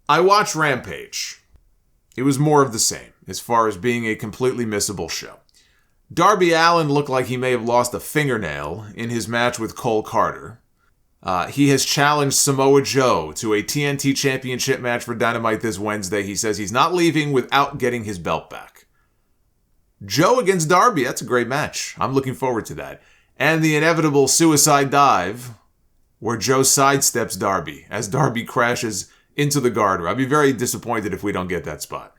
I watched Rampage. It was more of the same, as far as being a completely missable show. Darby Allin looked like he may have lost a fingernail in his match with Cole Carter. He has challenged Samoa Joe to a TNT Championship match for Dynamite this Wednesday. He says he's not leaving without getting his belt back. Joe against Darby, that's a great match. I'm looking forward to that. And the inevitable suicide dive, where Joe sidesteps Darby as Darby crashes into the guardrail. I'd be very disappointed if we don't get that spot.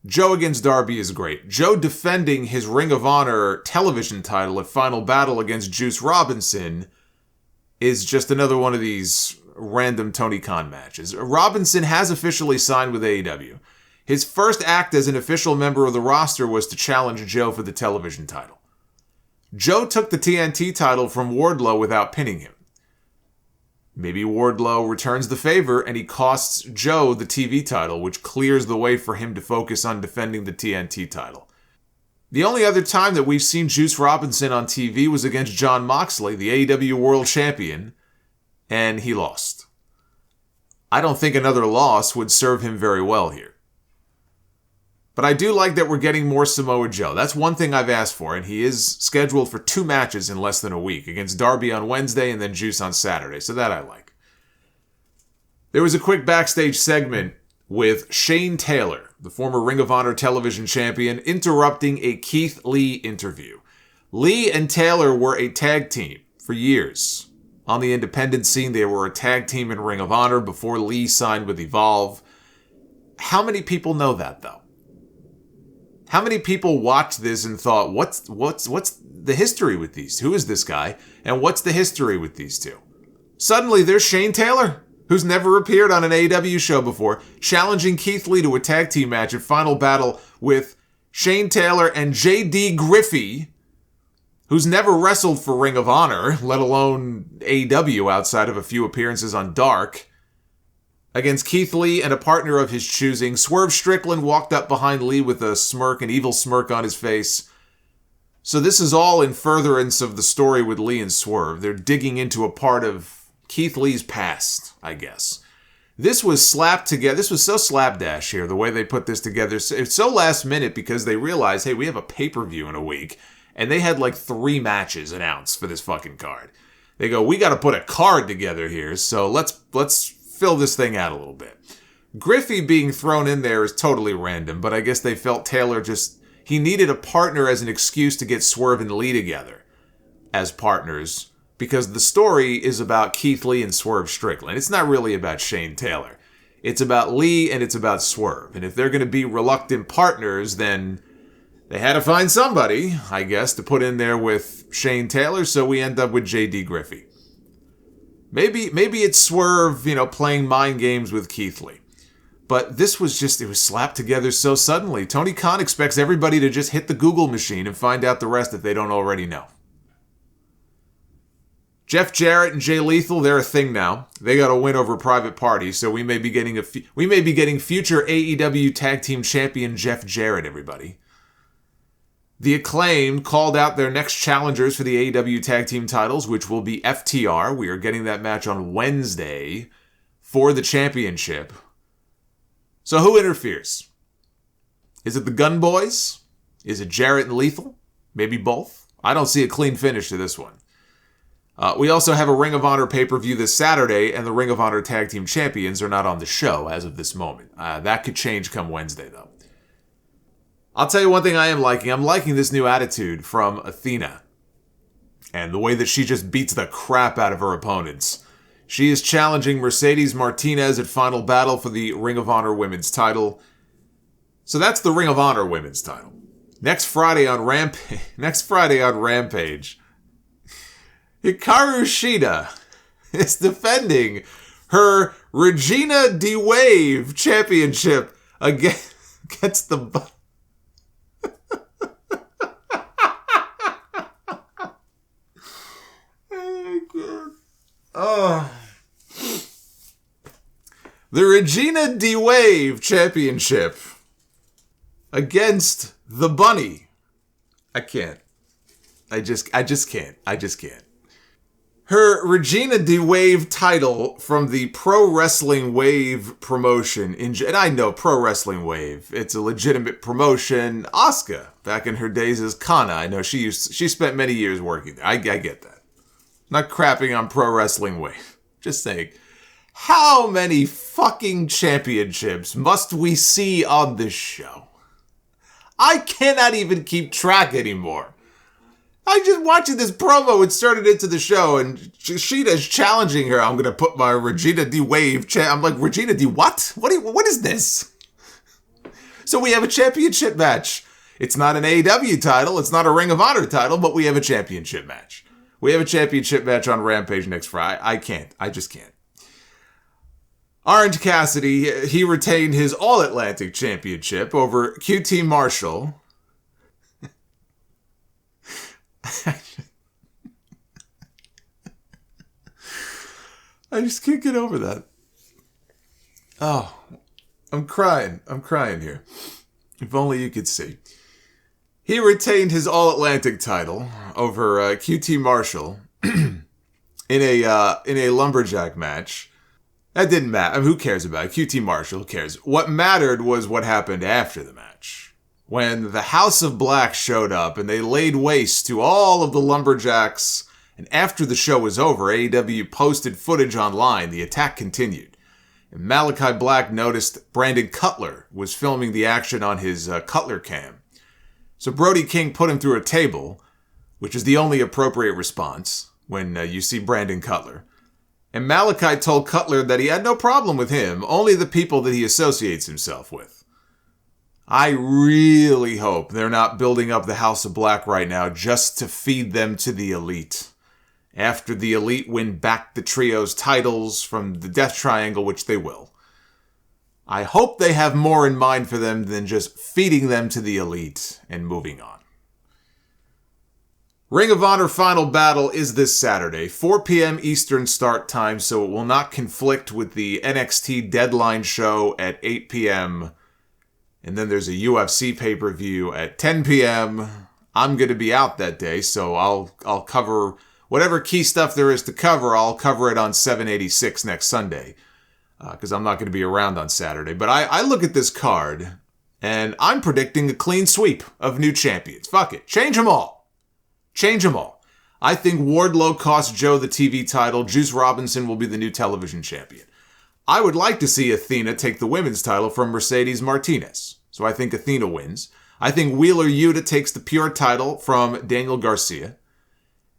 Joe against Darby is great. Joe defending his Ring of Honor television title at Final Battle against Juice Robinson is just another one of these random Tony Khan matches. Robinson has officially signed with AEW. His first act as an official member of the roster was to challenge Joe for the television title. Joe took the TNT title from Wardlow without pinning him. Maybe Wardlow returns the favor and he costs Joe the TV title, which clears the way for him to focus on defending the TNT title. The only other time that we've seen Juice Robinson on TV was against Jon Moxley, the AEW World Champion, and he lost. I don't think another loss would serve him very well here. But I do like that we're getting more Samoa Joe. That's one thing I've asked for, and he is scheduled for 2 matches in less than a week, against Darby on Wednesday and then Juice on Saturday, so that I like. There was a quick backstage segment with Shane Taylor, the former Ring of Honor television champion, interrupting a Keith Lee interview. Lee and Taylor were a tag team for years. On the independent scene, they were a tag team in Ring of Honor before Lee signed with Evolve. How many people know that, though? How many people watched this and thought, what's the history with these? Who is this guy? And what's the history with these two? Suddenly, there's Shane Taylor, who's never appeared on an AEW show before, challenging Keith Lee to a tag team match at Final Battle with Shane Taylor and J.D. Griffey, who's never wrestled for Ring of Honor, let alone AEW outside of a few appearances on Dark. Against Keith Lee and a partner of his choosing, Swerve Strickland walked up behind Lee with a smirk, an evil smirk on his face. So this is all in furtherance of the story with Lee and Swerve. They're digging into a part of Keith Lee's past, I guess. This was slapped together. This was so slapdash here, the way they put this together. It's so last minute because they realized, hey, we have a pay-per-view in a week. And they had like 3 matches announced for this fucking card. They go, we got to put a card together here, so let's fill this thing out a little bit. Griffey being thrown in there is totally random, but I guess they felt Taylor he needed a partner as an excuse to get Swerve and Lee together as partners, because the story is about Keith Lee and Swerve Strickland. It's not really about Shane Taylor. It's about Lee and it's about Swerve. And if they're going to be reluctant partners, then they had to find somebody, I guess, to put in there with Shane Taylor, so we end up with J.D. Griffey. Maybe it's Swerve, playing mind games with Keith Lee. But this was it was slapped together so suddenly. Tony Khan expects everybody to just hit the Google machine and find out the rest if they don't already know. Jeff Jarrett and Jay Lethal, they're a thing now. They got a win over Private Party, so we may be getting future AEW Tag Team Champion Jeff Jarrett, everybody. The Acclaimed called out their next challengers for the AEW Tag Team titles, which will be FTR. We are getting that match on Wednesday for the championship. So who interferes? Is it the Gun Boys? Is it Jarrett and Lethal? Maybe both? I don't see a clean finish to this one. We also have a Ring of Honor pay-per-view this Saturday, and the Ring of Honor Tag Team Champions are not on the show as of this moment. That could change come Wednesday, though. I'll tell you one thing I am liking. I'm liking this new attitude from Athena. And the way that she just beats the crap out of her opponents. She is challenging Mercedes Martinez at Final Battle for the Ring of Honor Women's title. So that's the Ring of Honor Women's title. Next Friday on Rampage, Hikaru Shida is defending her Regina D-Wave championship against the... The Regina D-Wave Championship against the Bunny. I can't. I just can't. Her Regina D. Wave title from the Pro Wrestling Wave promotion. And I know Pro Wrestling Wave. It's a legitimate promotion. Asuka, back in her days as Kana, I know she spent many years working there. I get that. Not crapping on Pro Wrestling Wave. Just saying. How many fucking championships must we see on this show? I cannot even keep track anymore. I just watching this promo inserted into the show, and Sheeta's challenging her. I'm gonna put my Regina D. Wave. I'm like, Regina D. What? What is this? So we have a championship match. It's not an AEW title. It's not a Ring of Honor title, but we have a championship match. We have a championship match on Rampage next Friday. I just can't. Orange Cassidy, he retained his All-Atlantic Championship over QT Marshall. I just can't get over that. Oh, I'm crying here. If only you could see. He retained his All-Atlantic title over QT Marshall in a lumberjack match. That didn't matter. I mean, who cares about it? QT Marshall, who cares? What mattered was what happened after the match. When the House of Black showed up and they laid waste to all of the lumberjacks. And after the show was over, AEW posted footage online. The attack continued. And Malachi Black noticed Brandon Cutler was filming the action on his Cutler cam. So Brody King put him through a table, which is the only appropriate response when you see Brandon Cutler. And Malachi told Cutler that he had no problem with him, only the people that he associates himself with. I really hope they're not building up the House of Black right now just to feed them to the Elite. After the Elite win back the Trio's titles from the Death Triangle, which they will. I hope they have more in mind for them than just feeding them to the Elite and moving on. Ring of Honor Final Battle is this Saturday, 4 p.m. Eastern start time, so it will not conflict with the NXT Deadline show at 8 p.m. And then there's a UFC pay-per-view at 10 p.m. I'm going to be out that day, so I'll cover whatever key stuff there is to cover. I'll cover it on 786 next Sunday, because I'm not going to be around on Saturday. But I look at this card, and I'm predicting a clean sweep of new champions. Fuck it. Change them all. Change them all. I think Wardlow costs Joe the TV title. Juice Robinson will be the new television champion. I would like to see Athena take the women's title from Mercedes Martinez. So I think Athena wins. I think Wheeler Yuta takes the pure title from Daniel Garcia.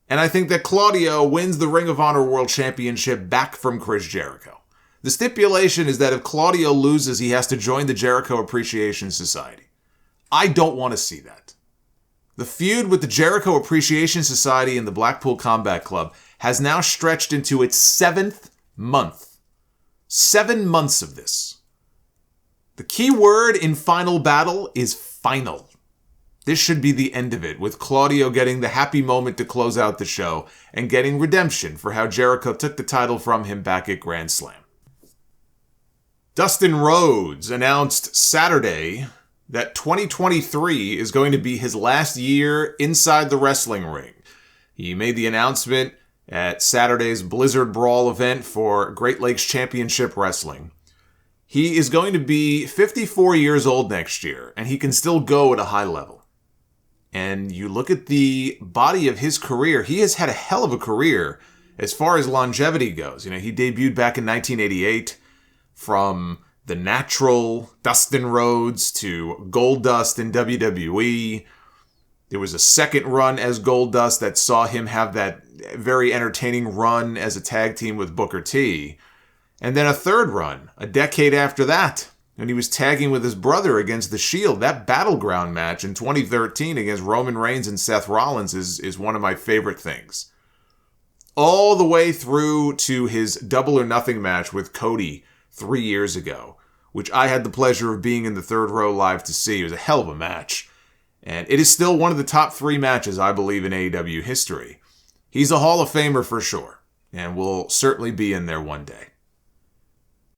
And I think that Claudio wins the Ring of Honor World Championship back from Chris Jericho. The stipulation is that if Claudio loses, he has to join the Jericho Appreciation Society. I don't want to see that. The feud with the Jericho Appreciation Society and the Blackpool Combat Club has now stretched into its 7th month. 7 months of this. The key word in Final Battle is final. This should be the end of it, with Claudio getting the happy moment to close out the show and getting redemption for how Jericho took the title from him back at Grand Slam. Dustin Rhodes announced Saturday that 2023 is going to be his last year inside the wrestling ring. He made the announcement at Saturday's Blizzard Brawl event for Great Lakes Championship Wrestling. He is going to be 54 years old next year, and he can still go at a high level. And you look at the body of his career, he has had a hell of a career as far as longevity goes. You know, he debuted back in 1988 from The Natural, Dustin Rhodes, to Goldust in WWE. There was a second run as Goldust that saw him have that very entertaining run as a tag team with Booker T. And then a third run, a decade after that, when he was tagging with his brother against The Shield. That Battleground match in 2013 against Roman Reigns and Seth Rollins is one of my favorite things. All the way through to his Double or Nothing match with Cody 3 years ago, which I had the pleasure of being in the third row live to see. It was a hell of a match. And it is still one of the top 3 matches, I believe, in AEW history. He's a Hall of Famer for sure, and will certainly be in there one day.